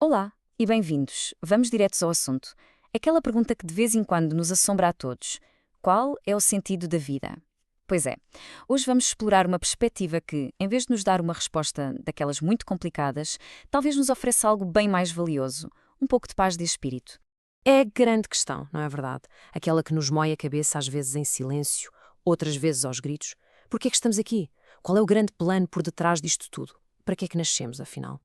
Olá e bem-vindos. Vamos diretos ao assunto. Aquela pergunta que de vez em quando nos assombra a todos. Qual é o sentido da vida? Pois é, hoje vamos explorar uma perspectiva que, em vez de nos dar uma resposta daquelas muito complicadas, talvez nos ofereça algo bem mais valioso, um pouco de paz de espírito. É a grande questão, não é verdade? Aquela que nos mói a cabeça às vezes em silêncio, outras vezes aos gritos. Por que é que estamos aqui? Qual é o grande plano por detrás disto tudo? Para que é que nascemos, afinal?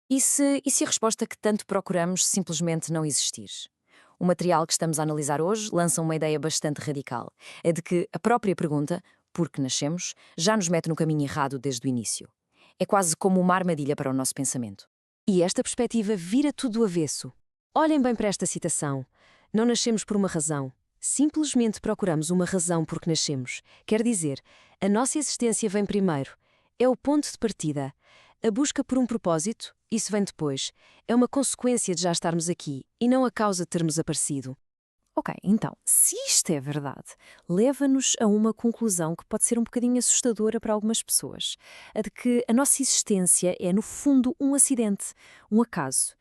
E se a resposta que tanto procuramos simplesmente não existir? O material que estamos a analisar hoje lança uma ideia bastante radical. É de que a própria pergunta, por que nascemos, já nos mete no caminho errado desde o início. É quase como uma armadilha para o nosso pensamento. E esta perspectiva vira tudo do avesso. Olhem bem para esta citação. Não nascemos por uma razão. Simplesmente procuramos uma razão por que nascemos. Quer dizer, a nossa existência vem primeiro. É o ponto de partida. A busca por um propósito, isso vem depois. É uma consequência de já estarmos aqui e não a causa de termos aparecido. Ok, então, se isto é verdade, leva-nos a uma conclusão que pode ser um bocadinho assustadora para algumas pessoas. A de que a nossa existência é, no fundo, um acidente, um acaso.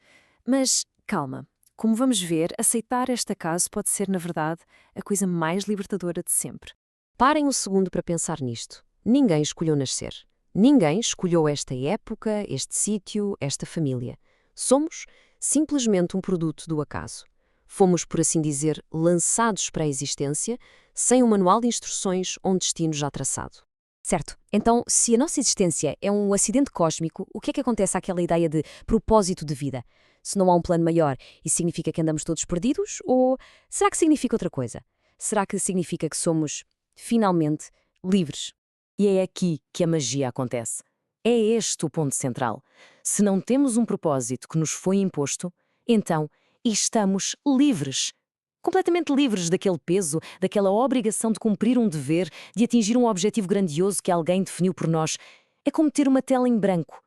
Mas, calma, como vamos ver, aceitar este acaso pode ser, na verdade, a coisa mais libertadora de sempre. Parem um segundo para pensar nisto. Ninguém escolheu nascer. Ninguém escolheu esta época, este sítio, esta família. Somos simplesmente um produto do acaso. Fomos, por assim dizer, lançados para a existência, sem um manual de instruções ou um destino já traçado. Certo. Então, se a nossa existência é um acidente cósmico, o que é que acontece àquela ideia de propósito de vida? Se não há um plano maior, isso significa que andamos todos perdidos? Ou será que significa outra coisa? Será que significa que somos, finalmente, livres? E é aqui que a magia acontece. É este o ponto central. Se não temos um propósito que nos foi imposto, então estamos livres. Completamente livres daquele peso, daquela obrigação de cumprir um dever, de atingir um objetivo grandioso que alguém definiu por nós. É como ter uma tela em branco.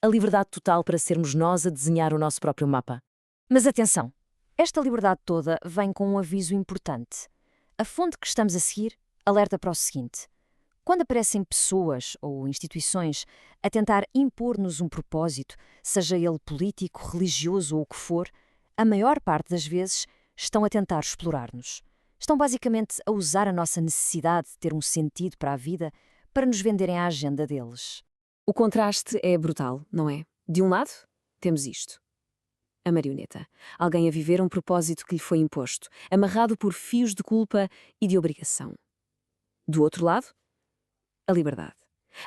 A liberdade total para sermos nós a desenhar o nosso próprio mapa. Mas atenção, esta liberdade toda vem com um aviso importante. A fonte que estamos a seguir alerta para o seguinte: quando aparecem pessoas ou instituições a tentar impor-nos um propósito, seja ele político, religioso ou o que for, a maior parte das vezes estão a tentar explorar-nos. Estão basicamente a usar a nossa necessidade de ter um sentido para a vida para nos venderem a agenda deles. O contraste é brutal, não é? De um lado, temos isto. A marioneta. Alguém a viver um propósito que lhe foi imposto, amarrado por fios de culpa e de obrigação. Do outro lado, a liberdade.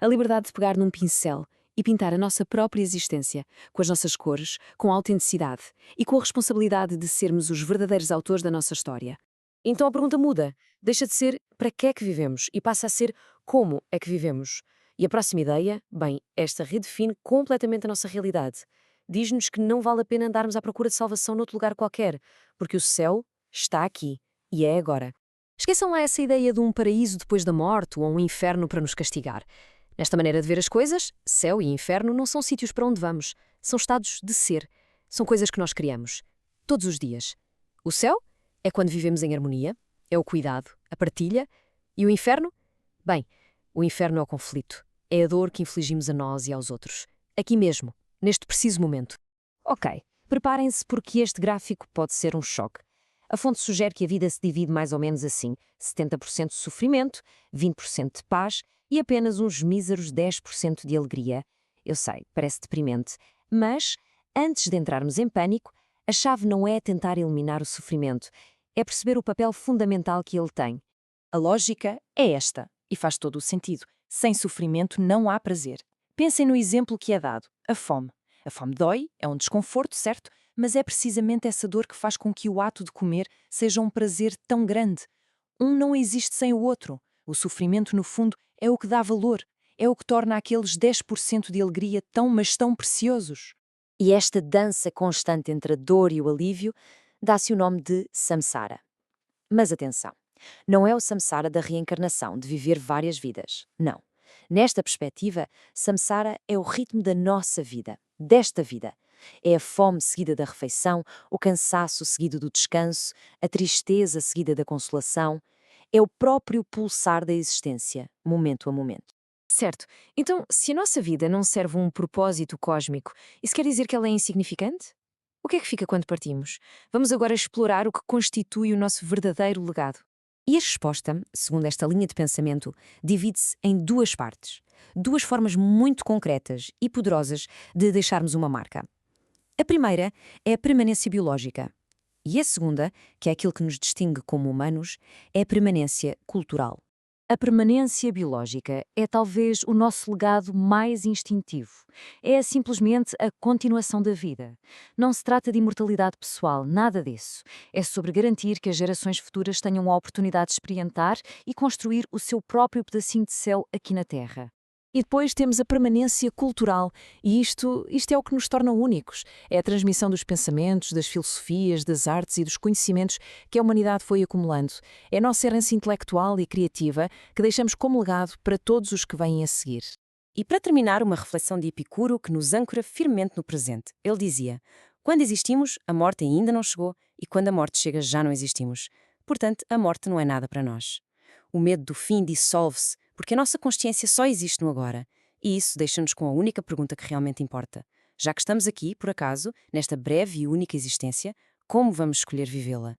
A liberdade de pegar num pincel e pintar a nossa própria existência, com as nossas cores, com a autenticidade e com a responsabilidade de sermos os verdadeiros autores da nossa história. Então a pergunta muda. Deixa de ser para que é que vivemos e passa a ser como é que vivemos. E a próxima ideia, bem, esta redefine completamente a nossa realidade. Diz-nos que não vale a pena andarmos à procura de salvação noutro lugar qualquer, porque o céu está aqui e é agora. Esqueçam lá essa ideia de um paraíso depois da morte ou um inferno para nos castigar. Nesta maneira de ver as coisas, céu e inferno não são sítios para onde vamos, são estados de ser. São coisas que nós criamos, todos os dias. O céu é quando vivemos em harmonia, é o cuidado, a partilha. E o inferno? Bem, o inferno é o conflito, é a dor que infligimos a nós e aos outros. Aqui mesmo, neste preciso momento. Ok, preparem-se porque este gráfico pode ser um choque. A fonte sugere que a vida se divide mais ou menos assim: 70% de sofrimento, 20% de paz e apenas uns míseros 10% de alegria. Eu sei, parece deprimente, mas antes de entrarmos em pânico, a chave não é tentar eliminar o sofrimento, é perceber o papel fundamental que ele tem. A lógica é esta, e faz todo o sentido. Sem sofrimento não há prazer. Pensem no exemplo que é dado, a fome. A fome dói, é um desconforto, certo? Mas é precisamente essa dor que faz com que o ato de comer seja um prazer tão grande. Um não existe sem o outro. O sofrimento, no fundo, é o que dá valor, é o que torna aqueles 10% de alegria tão, mas tão preciosos. E esta dança constante entre a dor e o alívio dá-se o nome de samsara. Mas atenção, não é o samsara da reencarnação, de viver várias vidas. Não. Nesta perspectiva, samsara é o ritmo da nossa vida, desta vida. É a fome seguida da refeição, o cansaço seguido do descanso, a tristeza seguida da consolação. É o próprio pulsar da existência, momento a momento. Certo. Então, se a nossa vida não serve um propósito cósmico, isso quer dizer que ela é insignificante? O que é que fica quando partimos? Vamos agora explorar o que constitui o nosso verdadeiro legado. E a resposta, segundo esta linha de pensamento, divide-se em duas partes. Duas formas muito concretas e poderosas de deixarmos uma marca. A primeira é a permanência biológica. E a segunda, que é aquilo que nos distingue como humanos, é a permanência cultural. A permanência biológica é talvez o nosso legado mais instintivo. É simplesmente a continuação da vida. Não se trata de imortalidade pessoal, nada disso. É sobre garantir que as gerações futuras tenham a oportunidade de experimentar e construir o seu próprio pedacinho de céu aqui na Terra. E depois temos a permanência cultural, e isto é o que nos torna únicos. É a transmissão dos pensamentos, das filosofias, das artes e dos conhecimentos que a humanidade foi acumulando. É a nossa herança intelectual e criativa que deixamos como legado para todos os que vêm a seguir. E para terminar, uma reflexão de Epicuro que nos ancora firmemente no presente. Ele dizia: quando existimos, a morte ainda não chegou, e quando a morte chega, já não existimos. Portanto, a morte não é nada para nós. O medo do fim dissolve-se, porque a nossa consciência só existe no agora. E isso deixa-nos com a única pergunta que realmente importa. Já que estamos aqui, por acaso, nesta breve e única existência, como vamos escolher vivê-la?